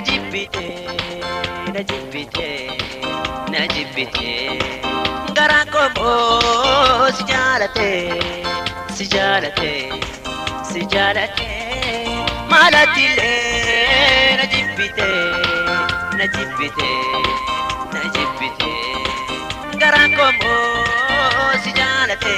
jibbite na jibbite na jibbite garaa koo si jaalate maalattilee na jibbite garaa koo si jaalate.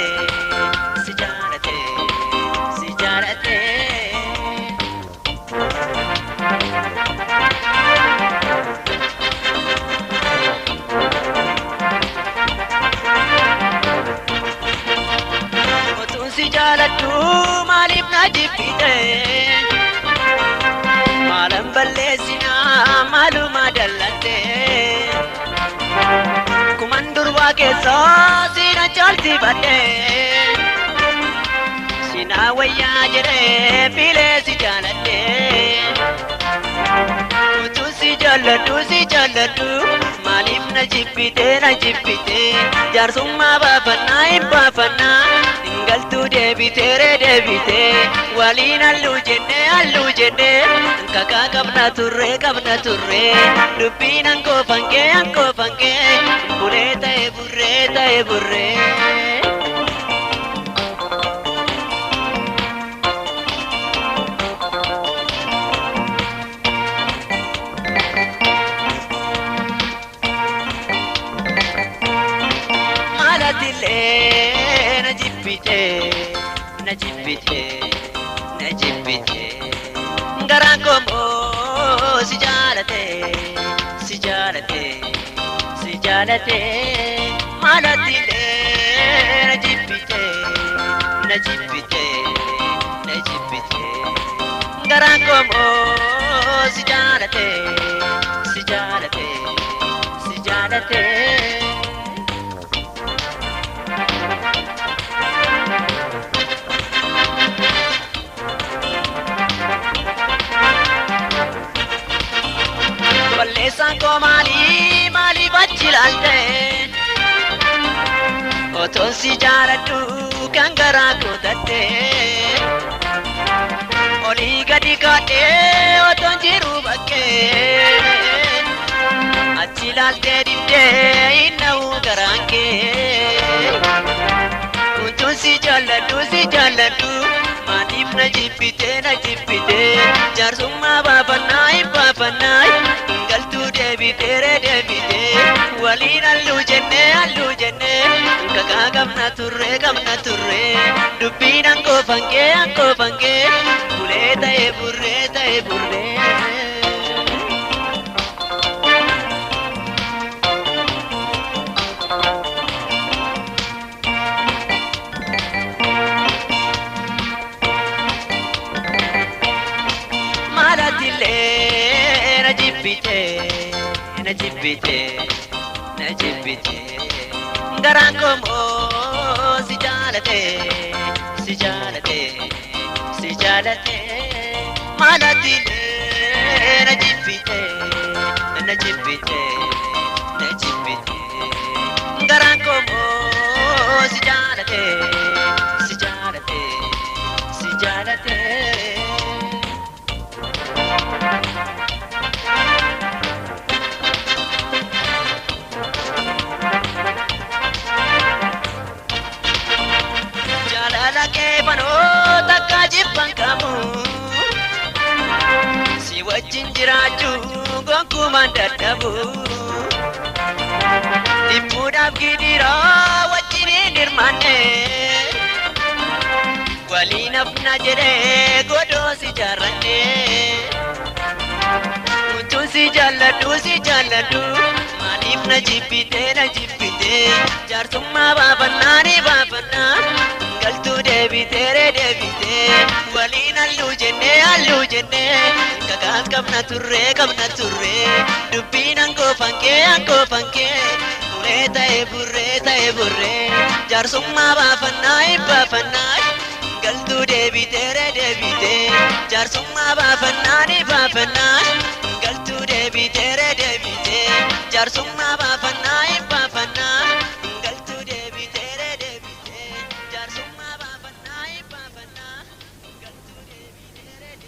Si jaalatu maaliif na jibbite maalan balleessina maaluma dallate kuman durbaa keessa sina caalsifadhe sina wayyaa jedhee filee si jaaladhe utuu si jaalladhu maaliif na jibbite jaarsummaa baafannaa hin baafannaa galtuu deebite waliin halluu jenne kakaa qabna turre dubbiin hankoofankee bulee ta'e burree. Maalattilee na jibbite garaa koo si jaalate maalattilee na jibbite garaa koo si jaalate. Balleessaan koo maali bachilalte otoon si jaaladhu kan garaa koo tatte olii gadi kaadhee otoon jiru bakkee achi ilaaltee dibdee inna'u garaan kee utuun si jaalladhu maaliif na jibbite jaarsummaa baafannaa hin baafannaa galtuu deebite waliin halluu jenne kakaa qabna turre dubbiin hankoofankee bulee ta'e burree. Maalattilee na jibbite garaa koo si jaalate maalattilee na jibbite garaa koo si jaalate. Jaalala kee banoo takka jibban qabu si wajjin jiraachuu gonkumaan dadhabu dhibbuudhaaf gidiraa wajjin hin hirmaanne waliin hafna jedhee godoo si jaarranne utuun si jaalladhu maaliif na jibbite jaarsummaa baafannaa ni baafannaa galtuu deebite waliin halluu jenne kakaas qabna turre dubbiin hankoofankee bulee ta'e burree jaarsummaa baafannaa hin baafannaa galtuu deebite jaarsummaa baafannaa ni baafannaa galtuu deebite jaarsummaa